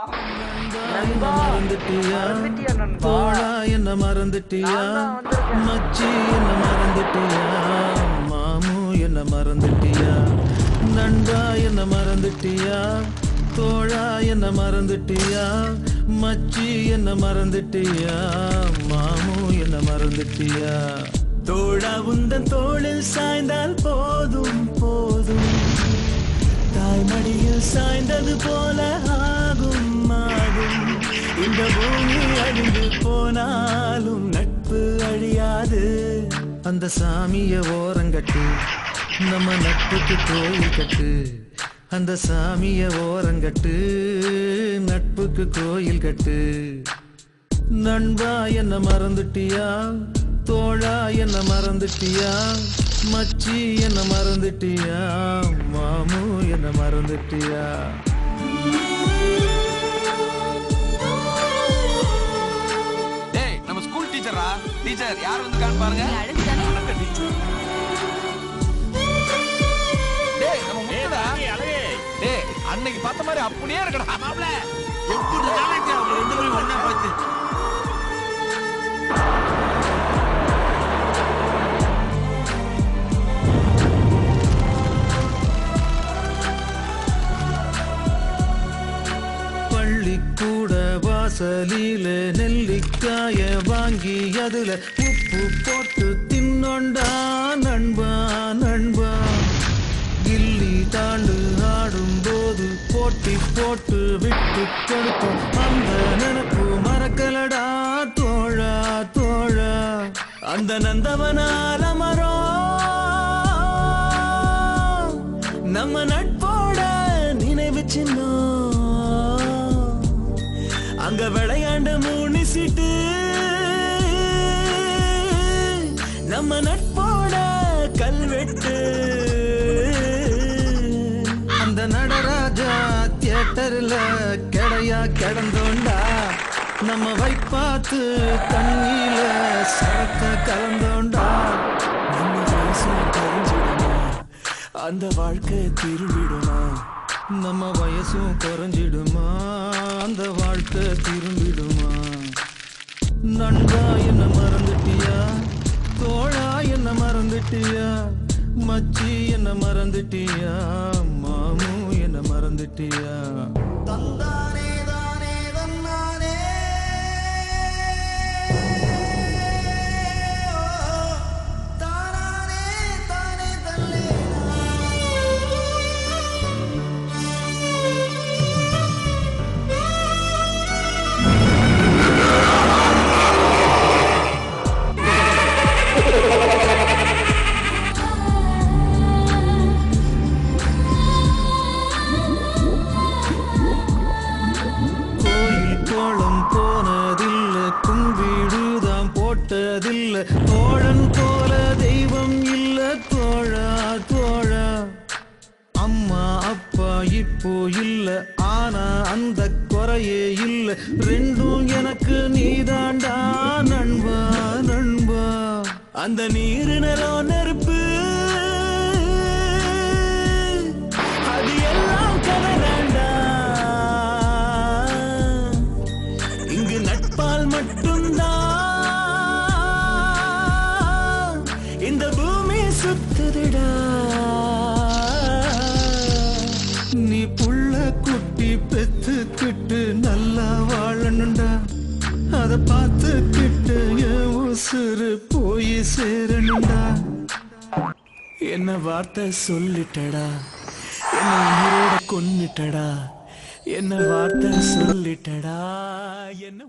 நண்பா மறந்துட்டியா நண்பா தோழா என்ன மறந்துட்டியா மச்சி என்ன மறந்துட்டியா மாமு என்ன மறந்துட்டியா நண்பா என்ன மறந்துட்டியா தோழா என்ன மறந்துட்டியா மச்சி என்ன மறந்துட்டியா மாமு என்ன மறந்துட்டியா தோழா உந்தன் தோளில் சாய்ந்தால் போதும் போதும் தாய்மடியில் சாய்ந்தது போல ஆகும் ஆகும் இந்த பூமி அழிந்து போனாலும் நட்பு அழியாது அந்த சாமிய ஓரங்கட்டு நம்ம நட்புக்கு கோயில் கட்டு அந்த சாமிய ஓரங்கட்டு நட்புக்கு கோயில் கட்டு நண்பா என்ன மறந்துட்டியா தோழா என்ன மறந்துட்டியா மச்சி என்ன மறந்துட்டியா மாமு என்ன மறந்துட்டியா டேய் நம்ம ஸ்கூல் டீச்சரா டீச்சர் யார் வந்திருக்கான்னு பாருங்க டேய் நம்ம முட்டடா டேய் அன்னைக்கு பார்த்த மாதிரி அப்படியே இருக்கடா மாப்ள எப்படி காலேஜ் அவங்க ரெண்டு பேரும் ஒண்ணா போச்சு பள்ளிக்கூட வாசலில நெல்லிக்காய வாங்கி அதுல உப்பு போட்டு தின்னொண்டா நண்பா நண்பா கில்லி தாண்டு ஆடும் போது போட்டி போட்டு விட்டு கொடுத்தோம் அந்த நினப்பு மறக்கலடா தோழா தோழா அந்த நந்தவனால மரம் நம்ம நட்போட நினைவு சின்னம் அங்க விளையாண்டு மூணு சீட்டு நம்ம நட்போட கல்வெட்டு அந்த நடராஜா தியேட்டர்ல கிடையா கிடந்தோண்டா நம்ம வைப்பாத்து தண்ணியில சரக்க கலந்தோண்டா நம்ம வயசு தெரிஞ்சிடுமா அந்த வாழ்க்கை திரும்பிடுமா நம்ம வயசும் குறைஞ்சிடுமா அந்த வாழ்க்கை திரும்பிடுமா நண்பா என்ன மறந்துட்டியா தோழா என்ன மறந்துட்டியா மச்சி என்ன மறந்துட்டியா மாமு என்ன மறந்துட்டியா தந்தானே தானே தந்தானே தானே தானே தல்லே போட்டதில்ல தோழன் போல தெய்வம் இல்ல தோழா தோழா அம்மா அப்பா இப்போ இல்ல ஆனா அந்த குறையே இல்ல ரெண்டும் எனக்கு நீதாண்டா நண்பா நண்பா அந்த நீரு நிலம் நெருப்பு அது எல்லாம் கதறாண்டா இங்கு நட்பால் மட்டும்தான் இந்த பூமி சுத்துதுடா நீ புள்ள குட்டி பெத்துக்கிட்டு நல்லா வாழணுண்டா அத பார்த்துக்கிட்டு என் உசுறு போய் சேரணுண்டா என்ன வார்த்தை சொல்லிட்டடா என்ன உயிரோட கொன்னுட்டடா என்ன வார்த்தை சொல்லிட்டடா என்ன